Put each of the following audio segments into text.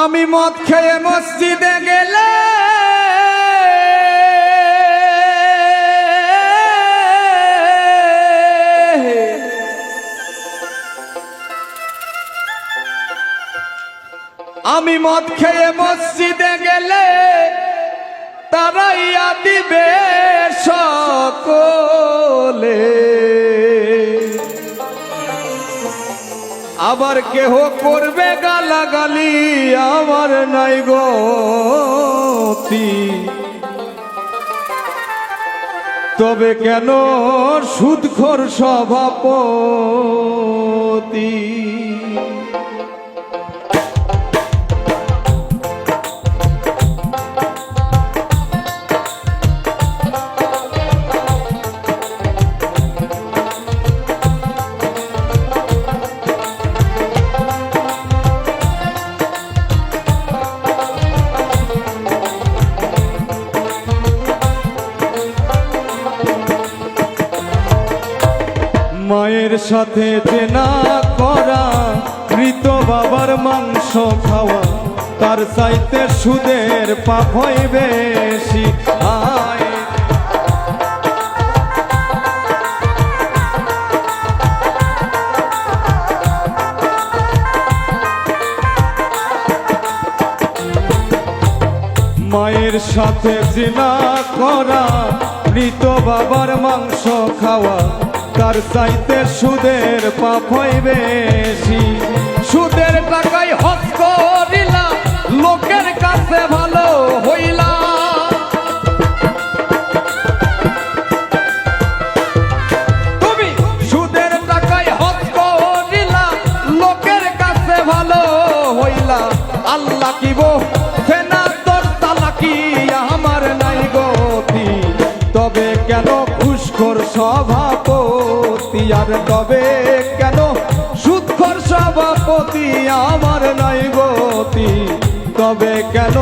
আমি মদ খেয়ে মসজিদে গেলে আমি মদ খেয়ে মসজিদে গেলে তারাইয়া দিবে সকলে, আবার কেহ করবে গালাগালি আমার নাই গতি। তবে কেন সুদখোর সভাপতি? মায়ের সাথে জেনা করা, মৃত বাবার মাংস খাওয়া, তার চাইতে সুদের পাপ হয় বেশি। মায়ের সাথে জেনা করা, মৃত বাবার মাংস খাওয়া, তার চাইতে সুদের পাপ হয় বেশি। সুদের টাকায় হজ করিলা, লোকের কাছে ভালো হইলা। তুমি সুদের টাকায় হজ করিলা, লোকের কাছে ভালো হইলা। আল্লাহ কি ফেনা তোর তালাকি আমার নাই গতি। তবে কেন ঘুষখোর সভাপতি? আর তবে কেন সুদখোর সভাপতি আমার নাই গতি? তবে কেন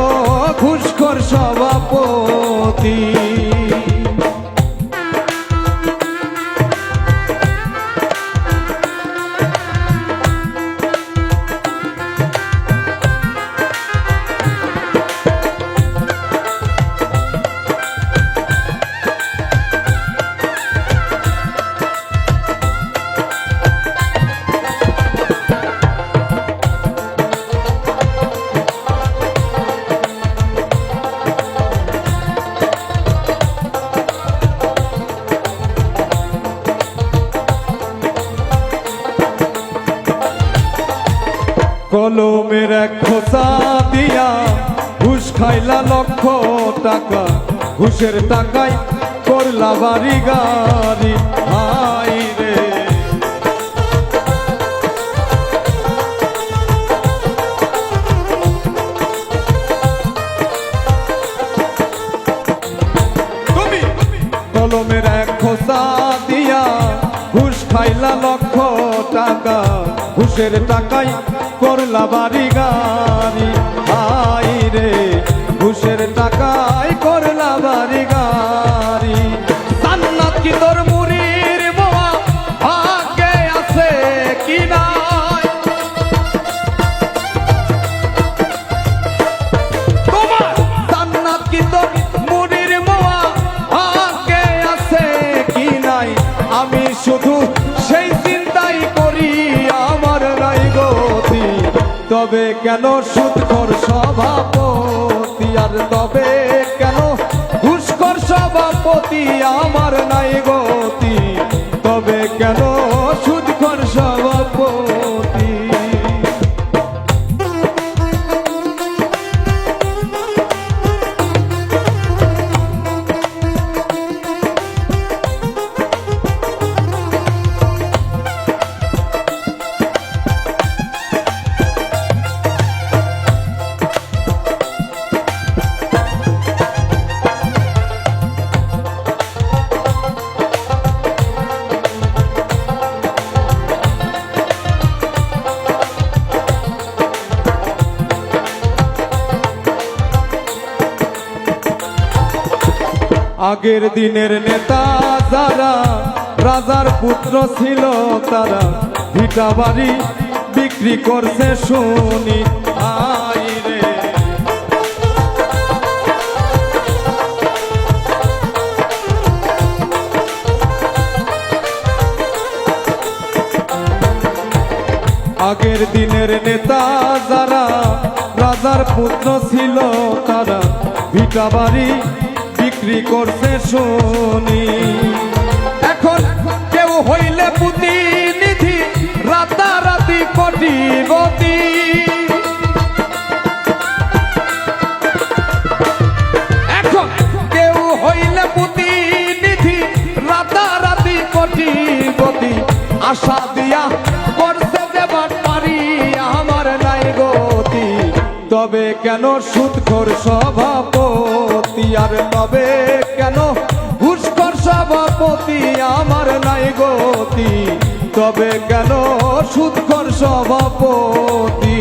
ঘুষখোর সভাপতি? কলমের এক খোসা দিয়া ঘুষ খাইলা লক্ষ টাকা, ঘুষের টাকায় করলা বাড়ি গাড়ি। হাই রে তুমি কলমের এক খোসা দিয়া ঘুষ খাইলা লক্ষ টাকা, ঘুষের টাকায় করলা বাড়ি গাড়ি। হাই রে ঘুষের টাকায় করলা বাড়ি গাড়ি। জান্নাত কি তোর মুড়ির বোয়া ভাগ্যে আছে কি নাই? তোমার জান্নাত কি তোর মুড়ির বোয়া ভাগ্যে আছে কি নাই? আমি শুধু সেই চিন্তাই করি আমার নাই গতি। তবে কেন সুদখোর সভাপতি? আর তবে কেন ঘুষখোর সভাপতি আমার নাই গতি? তবে কেন সুদখোর সভাপতি? আগের দিনের নেতা যারা রাজার পুত্র ছিল তারা ভিটা বাড়ি বিক্রি করছে শুনি। আই রে আগের দিনের নেতা যারা রাজার পুত্র ছিল তারা ভিটা বাড়ি বিক্রি করছে শুনি। এখন কেউ হইলে প্রতিনিধি রাতারাতি কোটিপতি। এখন কেউ হইলে প্রতিনিধি রাতারাতি কোটিপতি। আশা দিয়া করছে দেবার পারি আমার নাই গতি। তবে কেন সুদখোর সভাপতি, আর তবে কেন ঘুষখোর সভাপতি আমার নাই গতি। তবে কেন সুদখোর সভাপতি।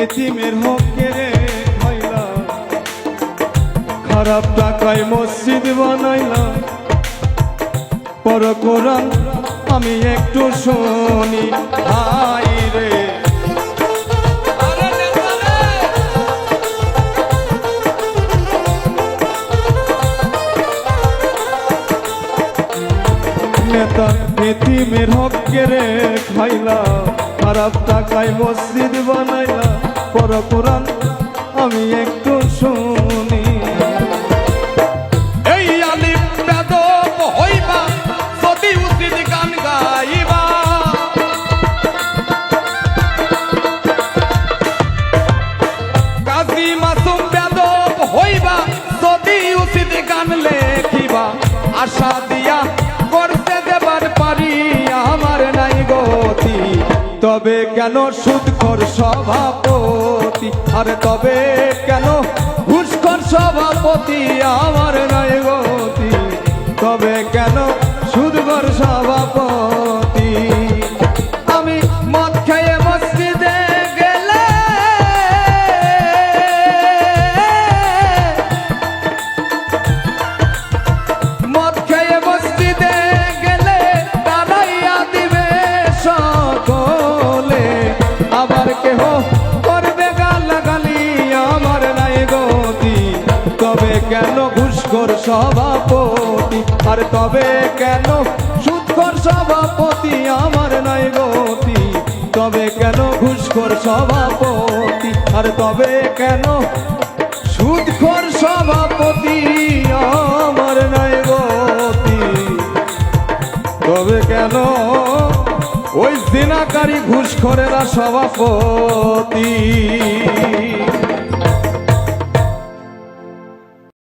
এতিমের হকে রে খাইলা, খারাপ টাকায় মসজিদ বানাইলা। পর কোরআন আমি একটু শুনি হাই রে। নেতা এতিমের হকে রে খাইলা, খারাপ টাকায় মসজিদ বানাইলা। পর কোরআন আমি একটু শুনি। এই আলিম বেদব হইবা যদি উচিত গান গাইবা। কাজী মাসুম বেদব হইবা যদি উচিত গান লেখিবা। আশা দিয়া করতে দেবার পারি আমার নাই গতি। তবে কেন সুদখোর সভাপতি, আর তবে কেন ঘুষখোর সভাপতি আমার নাই গতি। তবে কেন সুদখোর সভাপতি। আমি মদ খেয়ে মসজিদে গেলে মদ খেয়ে মসজিদে গেলে তারাইয়া দিবে সকলে। আবার কেহ করবে গালাগালি আমার নাই গতি। তবে কেন ঘুষখোর সভাপতি, আর তবে কেন সুদখোর সভাপতি আমার নাই গতি। তবে কেন ঘুষখোর সভাপতি, আর তবে কেন সুদখোর সভাপতি আমার নাই গতি। তবে কেন ওই জিনাকারী ঘুষখোরেরা সভাপতি।